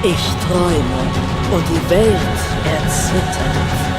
Ich träume und die Welt erzittert.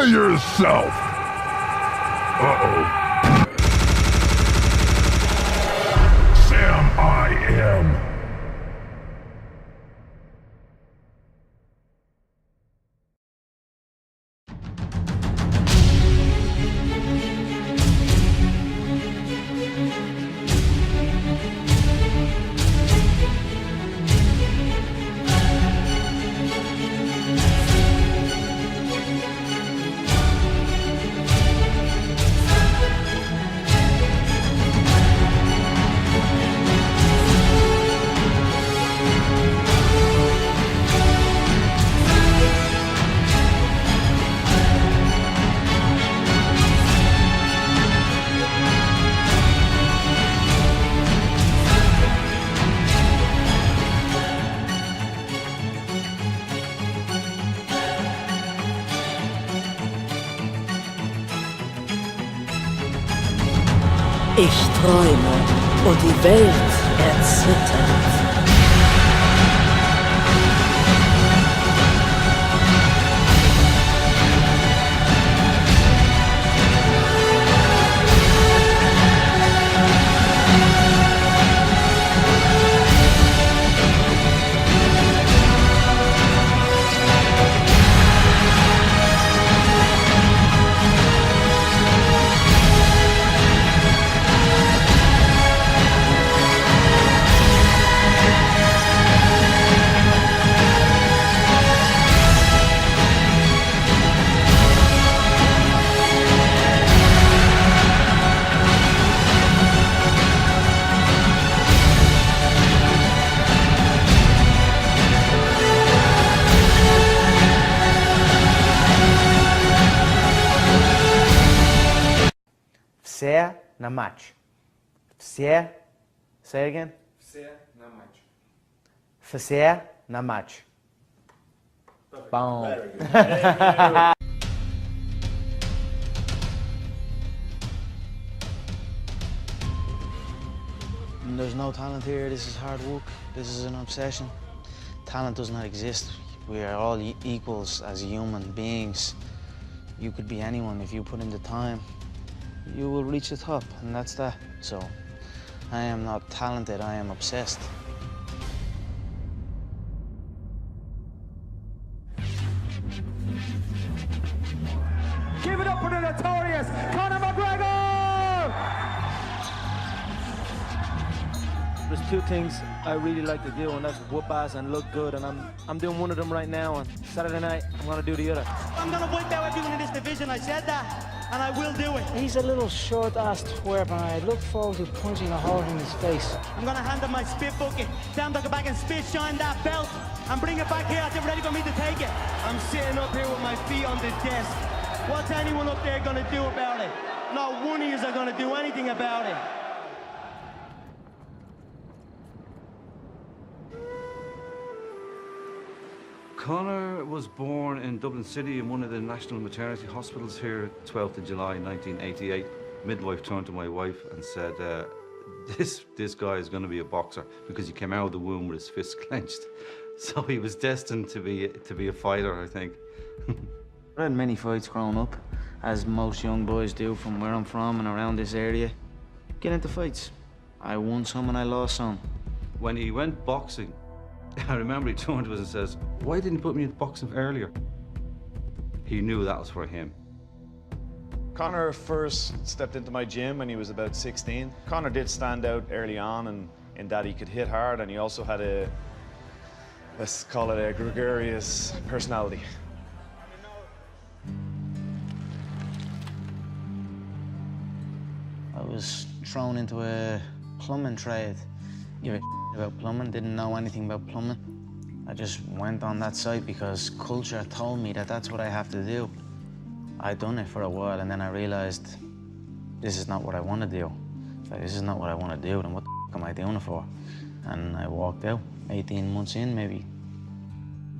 Yourself! Uh-oh. Sam, I am. Ich träume und die Welt erzittert. Fazer na match. Fazer. Say again. Fazer na match. Fazer na match. Boom. There's no talent here. This is hard work. This is an obsession. Talent does not exist. We are all equals as human beings. You could be anyone. If you put in the time, you will reach the top, and that's that. So, I am not talented, I am obsessed. Give it up for the notorious Conor McGregor! There's two things I really like to do, and that's whoop ass and look good, and I'm doing one of them right now, and Saturday night, I'm gonna do the other. I'm gonna wipe out everyone in this division, I said that, and I will do it. He's a little short-ass twerp, and I look forward to punching a hole in his face. I'm gonna hand him my spit bucket, tell him to go back and spit shine that belt, and bring it back here as they're ready for me to take it. I'm sitting up here with my feet on the desk. What's anyone up there gonna do about it? Not one of you are gonna do anything about it. Conor was born in Dublin City in one of the national maternity hospitals here, 12th of July 1988. Midwife turned to my wife and said, this guy is going to be a boxer, because he came out of the womb with his fists clenched. So he was destined to be a fighter, I think. I had many fights growing up, as most young boys do from where I'm from and around this area. Get into fights. I won some and I lost some. When he went boxing, I remember he turned to us and says, "Why didn't you put me in boxing earlier?" He knew that was for him. Conor first stepped into my gym when he was about 16. Conor did stand out early on in that he could hit hard, and he also had a, let's call it a gregarious personality. I was thrown into a plumbing trade. Give a about plumbing, didn't know anything about plumbing. I just went on that site because culture told me that that's what I have to do. I'd done it for a while, and then I realized this is not what I want to do. It's like, this is not what I want to do, then what the f am I doing it for? And I walked out, 18 months in maybe.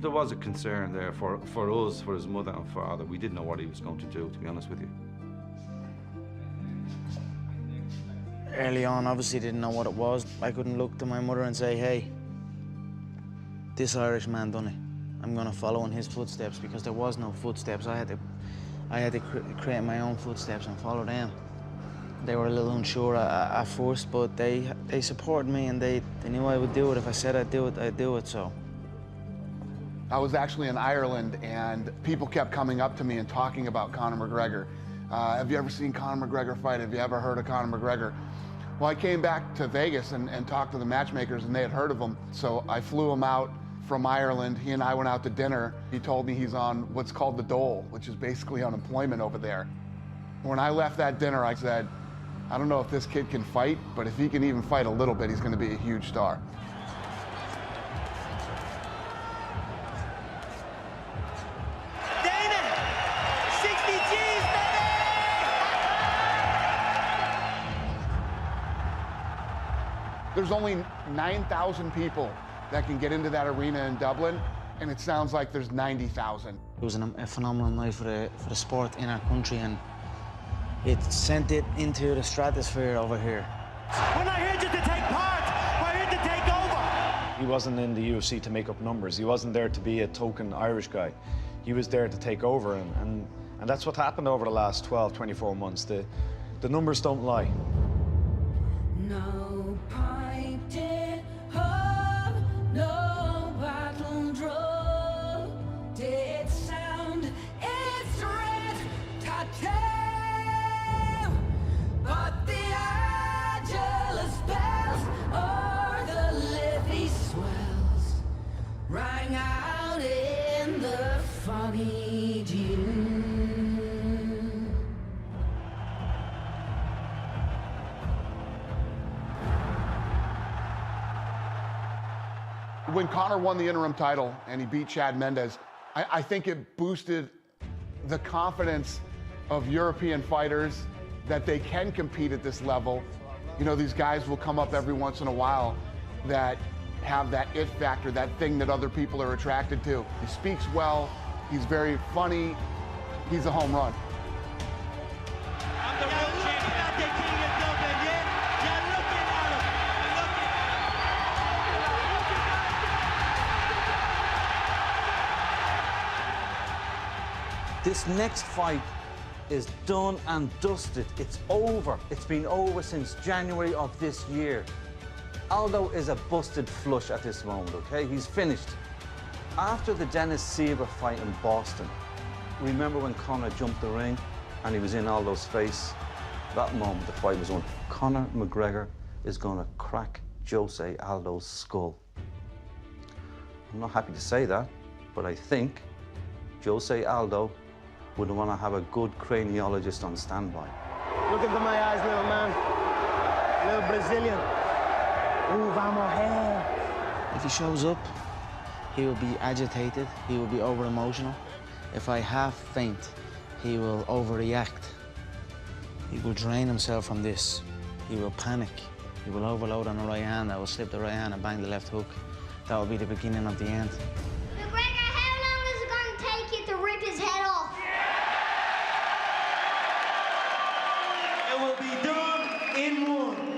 There was a concern there for us, for his mother and father. We didn't know what he was going to do, to be honest with you. Early on, obviously didn't know what it was. I couldn't look to my mother and say, hey, this Irish man done it. I'm gonna follow in his footsteps, because there was no footsteps. I had to create my own footsteps and follow them. They were a little unsure at first, but they supported me, and they knew I would do it. If I said I'd do it, I'd do it, so. I was actually in Ireland, and people kept coming up to me and talking about Conor McGregor. Have you ever seen Conor McGregor fight? Have you ever heard of Conor McGregor? Well, I came back to Vegas and talked to the matchmakers, and they had heard of him. So I flew him out from Ireland. He and I went out to dinner. He told me he's on what's called the dole, which is basically unemployment over there. When I left that dinner, I said, I don't know if this kid can fight, but if he can even fight a little bit, he's going to be a huge star. There's only 9,000 people that can get into that arena in Dublin, and it sounds like there's 90,000. It was a phenomenal night for the sport in our country, and it sent it into the stratosphere over here. We're not here just to take part, we're here to take over. He wasn't in the UFC to make up numbers. He wasn't there to be a token Irish guy. He was there to take over, and that's what happened over the last 12, 24 months. The numbers don't lie. No pipe did hug, no battle drum did sound its red tattoo, but the Angelus bells or the Livy swells rang out in the foggy dew. When Conor won the interim title and he beat Chad Mendes, I think it boosted the confidence of European fighters that they can compete at this level. You know, these guys will come up every once in a while that have that it factor, that thing that other people are attracted to. He speaks well, he's very funny, he's a home run. I'm the real champion. At the King of Dublin, yeah? You're looking at him. This next fight is done and dusted. It's over. It's been over since January of this year. Aldo is a busted flush at this moment, okay? He's finished. After the Dennis Siver fight in Boston, remember when Conor jumped the ring and he was in Aldo's face? That moment the fight was won. Conor McGregor is gonna crack Jose Aldo's skull. I'm not happy to say that, but I think Jose Aldo would want to have a good craniologist on standby. Look into my eyes, little man. Little Brazilian. Ooh, vamos here. If he shows up, he will be agitated, he will be over-emotional. If I half faint, he will overreact. He will drain himself from this. He will panic. He will overload on the right hand. I will slip the right hand and bang the left hook. That will be the beginning of the end. McGregor, how long is it going to take you to rip his head off? It will be done in one.